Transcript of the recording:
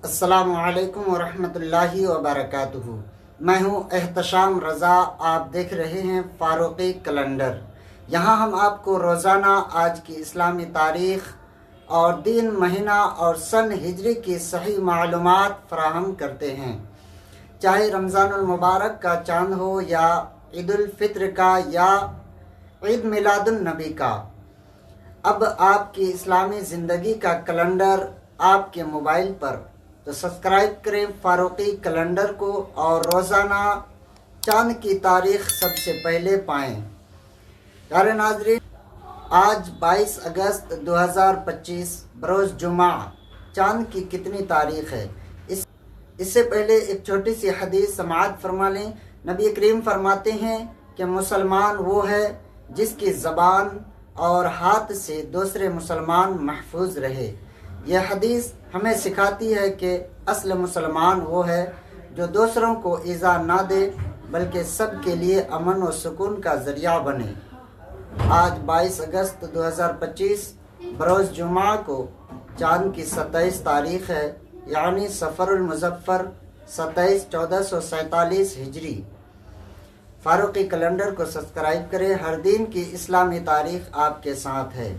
السلام علیکم ورحمۃ اللہ وبرکاتہ۔ میں ہوں احتشام رضا، آپ دیکھ رہے ہیں فاروقی کیلنڈر۔ یہاں ہم آپ کو روزانہ آج کی اسلامی تاریخ اور دن، مہینہ اور سن ہجری کی صحیح معلومات فراہم کرتے ہیں، چاہے رمضان المبارک کا چاند ہو یا عید الفطر کا یا عید میلاد النبی کا۔ اب آپ کی اسلامی زندگی کا کیلنڈر آپ کے موبائل پر، تو سبسکرائب کریں فاروقی کیلنڈر کو اور روزانہ چاند کی تاریخ سب سے پہلے پائیں۔ پیارے ناظرین، آج 22 اگست 2025 بروز جمعہ، چاند کی کتنی تاریخ ہے؟ اس سے پہلے ایک چھوٹی سی حدیث سماعت فرما لیں۔ نبی کریم فرماتے ہیں کہ مسلمان وہ ہے جس کی زبان اور ہاتھ سے دوسرے مسلمان محفوظ رہے۔ یہ حدیث ہمیں سکھاتی ہے کہ اصل مسلمان وہ ہے جو دوسروں کو ایذا نہ دے بلکہ سب کے لیے امن و سکون کا ذریعہ بنے۔ آج 22 اگست 2025 بروز جمعہ کو چاند کی 27 تاریخ ہے، یعنی صفر المظفر 27 1447 ہجری۔ فاروقی کیلنڈر کو سبسکرائب کریں، ہر دن کی اسلامی تاریخ آپ کے ساتھ ہے۔